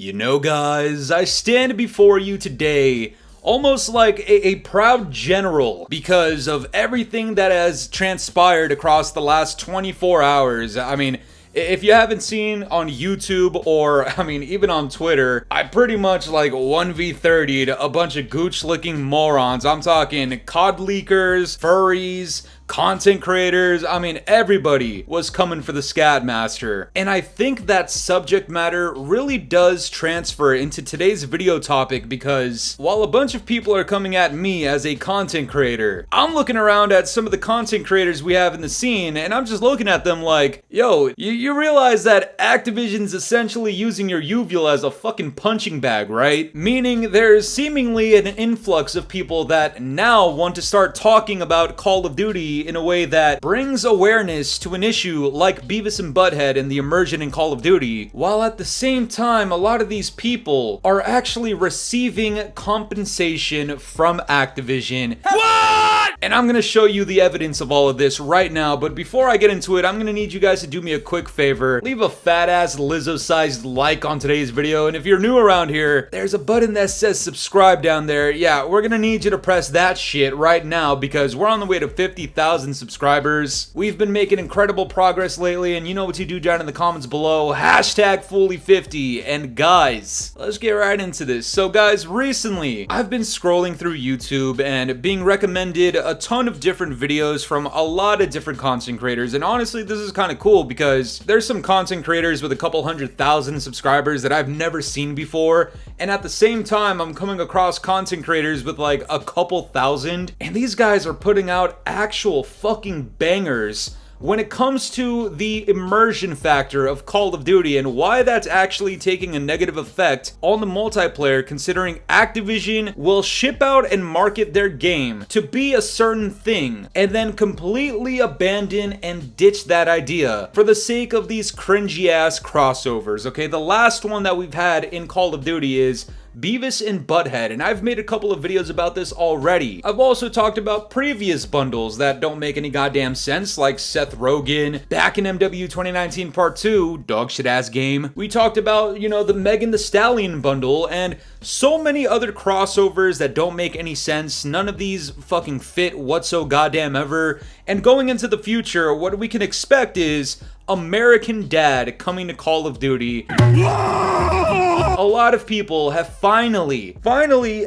You know, guys, I stand before you today almost like a proud general because of everything that has transpired across the last 24 hours. I mean, if you haven't seen on YouTube or, even on Twitter, I pretty much like 1v30'd a bunch of gooch-licking morons. I'm talking COD leakers, furries, content creators. Everybody was coming for the Scatmaster. And I think that subject matter really does transfer into today's video topic because while a bunch of people are coming at me as a content creator, I'm looking around at some of the content creators we have in the scene and I'm just looking at them like, yo, you realize that Activision's essentially using your uvula as a fucking punching bag, right? Meaning there's seemingly an influx of people that now want to start talking about Call of Duty in a way that brings awareness to an issue like Beavis and Butthead and the immersion in Call of Duty, while at the same time a lot of these people are actually receiving compensation from Activision. What? And I'm gonna show you the evidence of all of this right now, but before I get into it, I'm gonna need you guys to do me a quick favor. Leave a fat-ass Lizzo-sized like on today's video, and if you're new around here, there's a button that says subscribe down there. Yeah, we're gonna need you to press that shit right now because we're on the way to 50,000 subscribers. We've been making incredible progress lately, and you know what to do down in the comments below. Hashtag Fooly50. And guys, let's get right into this. So guys, recently, I've been scrolling through YouTube and being recommended a ton of different videos from a lot of different content creators, and honestly, this is kind of cool because there's some content creators with a couple 100,000 subscribers that I've never seen before, and at the same time, I'm coming across content creators with like a couple thousand, and these guys are putting out actual fucking bangers when it comes to the immersion factor of Call of Duty and why that's actually taking a negative effect on the multiplayer, considering Activision will ship out and market their game to be a certain thing and then completely abandon and ditch that idea for the sake of these cringy ass crossovers. Okay, the last one that we've had in Call of Duty is Beavis and Butthead, and I've made a couple of videos about this already. I've also talked about previous bundles that don't make any goddamn sense, like Seth Rogen, back in MW 2019 Part 2, dog shit ass game. We talked about, the Megan Thee Stallion bundle, and so many other crossovers that don't make any sense. None of these fucking fit whatso goddamn ever. And going into the future, what we can expect is American Dad coming to Call of Duty. A lot of people have finally,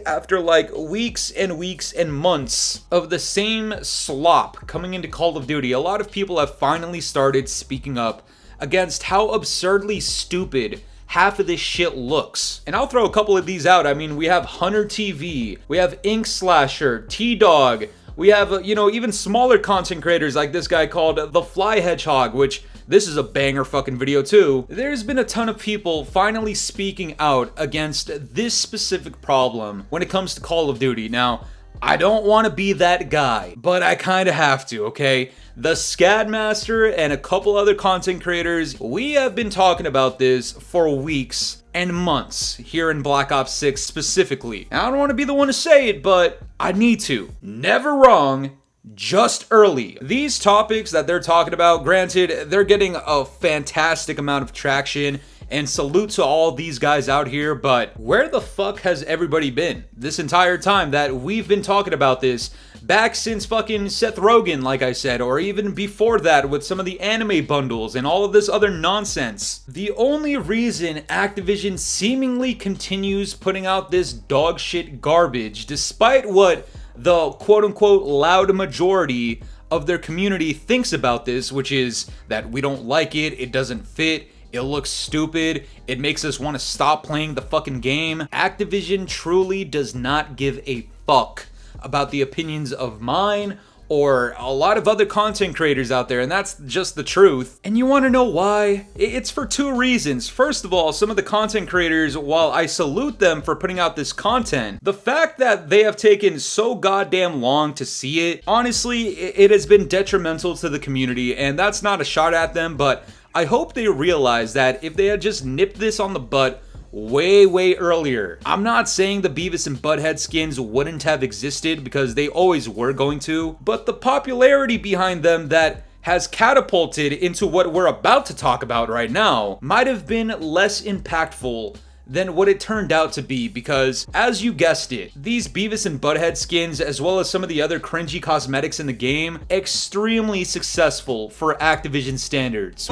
after like weeks and weeks and months of the same slop coming into Call of Duty, a lot of people have finally started speaking up against how absurdly stupid half of this shit looks. And I'll throw a couple of these out. We have HUNTERTV, we have INKSLASHER, T-Dawg, we have, even smaller content creators like this guy called The Fly Hedgehog, which this is a banger fucking video too. There's been a ton of people finally speaking out against this specific problem when it comes to Call of Duty. Now, I don't want to be that guy, but I kind of have to, okay? The Scatmaster and a couple other content creators, we have been talking about this for weeks and months here in Black Ops 6 specifically. Now, I don't want to be the one to say it, but I need to. Never wrong, just early. These topics that they're talking about, granted, they're getting a fantastic amount of traction, and salute to all these guys out here, but where the fuck has everybody been this entire time that we've been talking about this? Back since fucking Seth Rogen, like I said, or even before that with some of the anime bundles and all of this other nonsense. The only reason Activision seemingly continues putting out this dog shit garbage, despite what the quote-unquote loud majority of their community thinks about this, which is that we don't like it, it doesn't fit, it looks stupid, it makes us want to stop playing the fucking game. Activision truly does not give a fuck about the opinions of mine or a lot of other content creators out there, and that's just the truth. And you want to know why? It's for two reasons. First of all, some of the content creators, while I salute them for putting out this content, the fact that they have taken so goddamn long to see it, honestly, it has been detrimental to the community, and that's not a shot at them, but I hope they realize that if they had just nipped this on the butt way earlier. I'm not saying the Beavis and Butthead skins wouldn't have existed because they always were going to, but the popularity behind them that has catapulted into what we're about to talk about right now might have been less impactful than what it turned out to be, because, as you guessed it, these Beavis and Butthead skins, as well as some of the other cringy cosmetics in the game, extremely successful for Activision standards.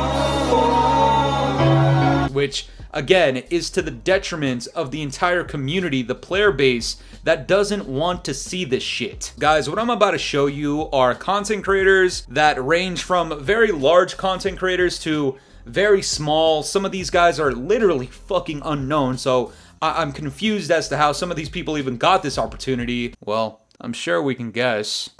Which, again, is to the detriment of the entire community, the player base, that doesn't want to see this shit. Guys, what I'm about to show you are content creators that range from very large content creators to very small. Some of these guys are literally fucking unknown, so I'm confused as to how some of these people even got this opportunity. Well, I'm sure we can guess.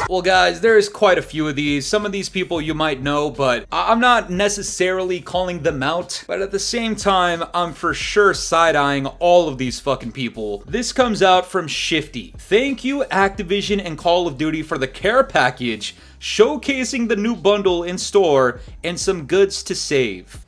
Well guys, there's quite a few of these. Some of these people you might know, but I'm not necessarily calling them out. But at the same time, I'm for sure side-eyeing all of these fucking people. This comes out from Shifty. Thank you Activision and Call of Duty for the care package, showcasing the new bundle in store and some goods to save.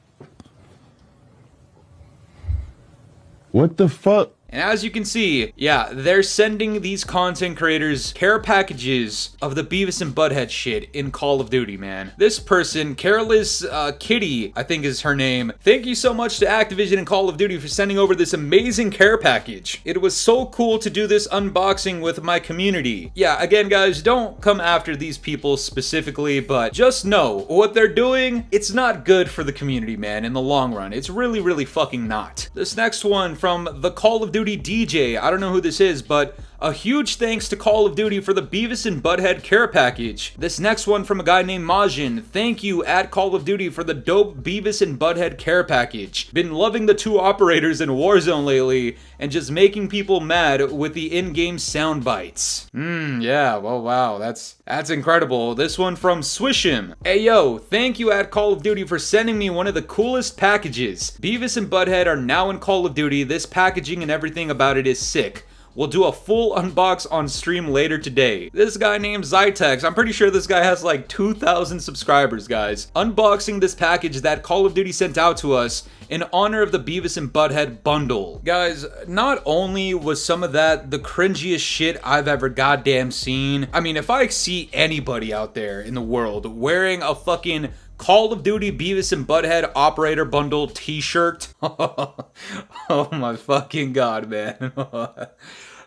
What the fuck? And as you can see, yeah, they're sending these content creators care packages of the Beavis and Butthead shit in Call of Duty, man. This person, Careless Kitty, I think is her name. Thank you so much to Activision and Call of Duty for sending over this amazing care package. It was so cool to do this unboxing with my community. Yeah, again, guys, don't come after these people specifically, but just know what they're doing, it's not good for the community, man, in the long run. It's really, really fucking not. This next one from the Call of Duty DJ, I don't know who this is, but a huge thanks to Call of Duty for the Beavis and Butthead care package. This next one from a guy named Majin. Thank you at Call of Duty for the dope Beavis and Butthead care package. Been loving the two operators in Warzone lately and just making people mad with the in-game sound bites. Yeah, well, wow, that's incredible. This one from Swishim. Hey yo, thank you at Call of Duty for sending me one of the coolest packages. Beavis and Butthead are now in Call of Duty. This packaging and everything about it is sick. We'll do a full unbox on stream later today. This guy named Zytex, I'm pretty sure this guy has like 2,000 subscribers, guys. Unboxing this package that Call of Duty sent out to us in honor of the Beavis and Butthead bundle. Guys, not only was some of that the cringiest shit I've ever goddamn seen. I mean, if I see anybody out there in the world wearing a fucking Call of Duty Beavis and Butthead Operator Bundle t-shirt. Oh my fucking god, man.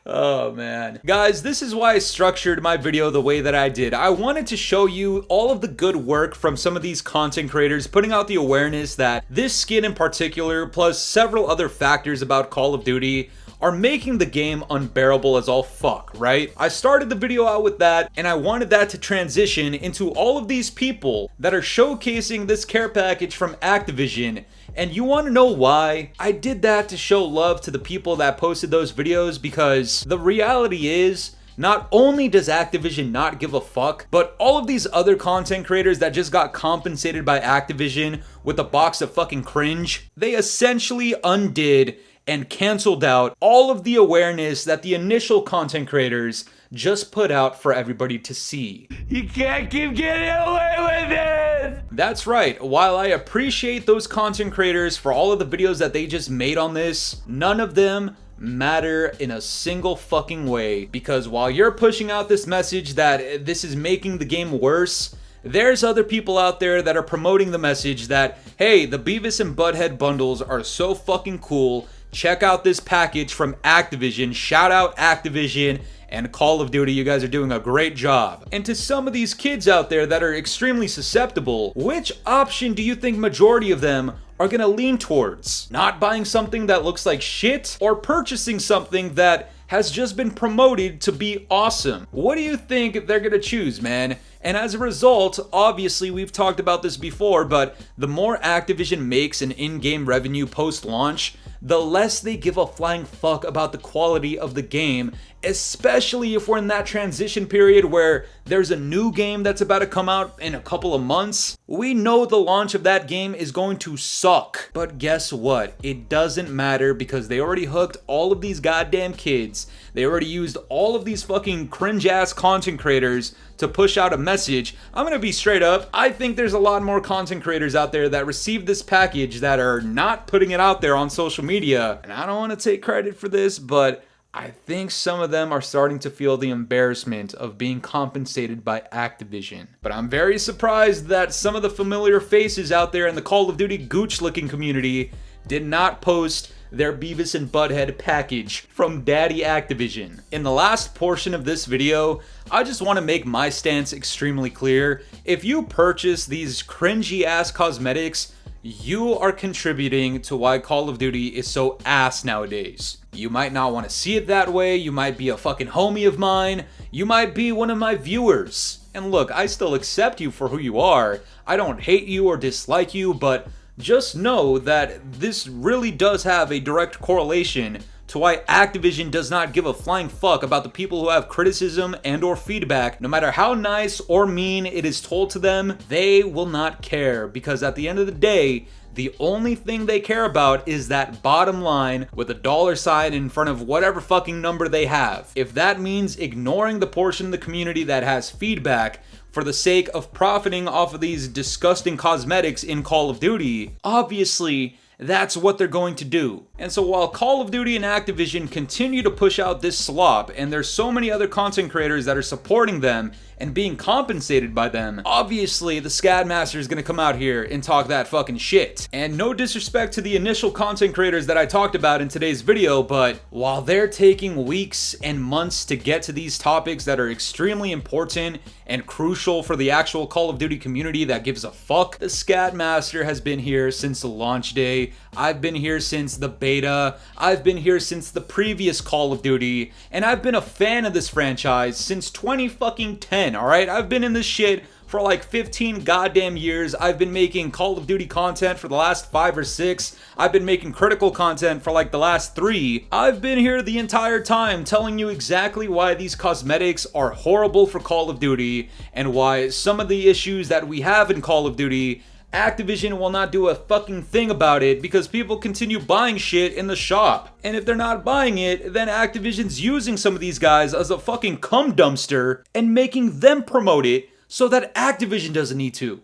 Oh man. Guys, this is why I structured my video the way that I did. I wanted to show you all of the good work from some of these content creators, putting out the awareness that this skin in particular, plus several other factors about Call of Duty, are making the game unbearable as all fuck, right? I started the video out with that, and I wanted that to transition into all of these people that are showcasing this care package from Activision. And you want to know why? I did that to show love to the people that posted those videos, because the reality is, not only does Activision not give a fuck, but all of these other content creators that just got compensated by Activision with a box of fucking cringe, they essentially undid and canceled out all of the awareness that the initial content creators just put out for everybody to see. You can't keep getting away with it! That's right. While I appreciate those content creators for all of the videos that they just made on this, none of them matter in a single fucking way, because while you're pushing out this message that this is making the game worse, there's other people out there that are promoting the message that, hey, the Beavis and Butthead bundles are so fucking cool. Check out this package from Activision. Shout out Activision and Call of Duty. You guys are doing a great job. And to some of these kids out there that are extremely susceptible, which option do you think majority of them are gonna lean towards? Not buying something that looks like shit, or purchasing something that has just been promoted to be awesome? What do you think they're gonna choose, man? And as a result, obviously we've talked about this before, but the more Activision makes an in-game revenue post-launch, the less they give a flying fuck about the quality of the game, especially if we're in that transition period where there's a new game that's about to come out in a couple of months. We know the launch of that game is going to suck. But guess what? It doesn't matter, because they already hooked all of these goddamn kids. They already used all of these fucking cringe-ass content creators to push out a message. I'm gonna be straight up. I think there's a lot more content creators out there that received this package that are not putting it out there on social media. And I don't want to take credit for this, but I think some of them are starting to feel the embarrassment of being compensated by Activision. But I'm very surprised that some of the familiar faces out there in the Call of Duty gooch-licking community did not post their Beavis and Butthead package from Daddy Activision. In the last portion of this video, I just want to make my stance extremely clear. If you purchase these cringy ass cosmetics, you are contributing to why Call of Duty is so ass nowadays. You might not want to see it that way, you might be a fucking homie of mine, you might be one of my viewers. And look, I still accept you for who you are. I don't hate you or dislike you, but just know that this really does have a direct correlation to why Activision does not give a flying fuck about the people who have criticism and or feedback. No matter how nice or mean it is told to them, they will not care, because at the end of the day, the only thing they care about is that bottom line with a dollar sign in front of whatever fucking number they have. If that means ignoring the portion of the community that has feedback for the sake of profiting off of these disgusting cosmetics in Call of Duty, obviously that's what they're going to do. And so while Call of Duty and Activision continue to push out this slop, and there's so many other content creators that are supporting them and being compensated by them, obviously the Scadmaster is gonna come out here and talk that fucking shit. And no disrespect to the initial content creators that I talked about in today's video, but while they're taking weeks and months to get to these topics that are extremely important and crucial for the actual Call of Duty community that gives a fuck, the Scadmaster has been here since the launch day. I've been here since the beta. I've been here since the previous Call of Duty, and I've been a fan of this franchise since 2010, alright? I've been in this shit for like 15 goddamn years. I've been making Call of Duty content for the last 5 or 6. I've been making critical content for like the last 3. I've been here the entire time telling you exactly why these cosmetics are horrible for Call of Duty and why some of the issues that we have in Call of Duty, Activision will not do a fucking thing about it because people continue buying shit in the shop. And if they're not buying it, then Activision's using some of these guys as a fucking cum dumpster and making them promote it so that Activision doesn't need to.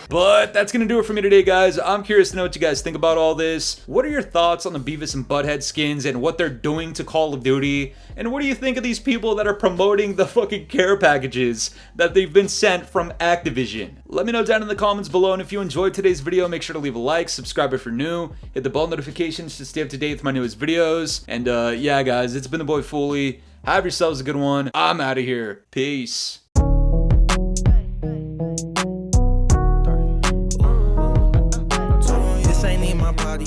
But that's gonna do it for me today, guys. I'm curious to know what you guys think about all this. What are your thoughts on the Beavis and Butthead skins and what they're doing to Call of Duty? And what do you think of these people that are promoting the fucking care packages that they've been sent from Activision? Let me know down in the comments below, and if you enjoyed today's video, make sure to leave a like, subscribe if you're new, hit the bell notifications to stay up to date with my newest videos. And yeah, guys, it's been the boy Fooly. Have yourselves a good one. I'm out of here. Peace. Ain't in my body.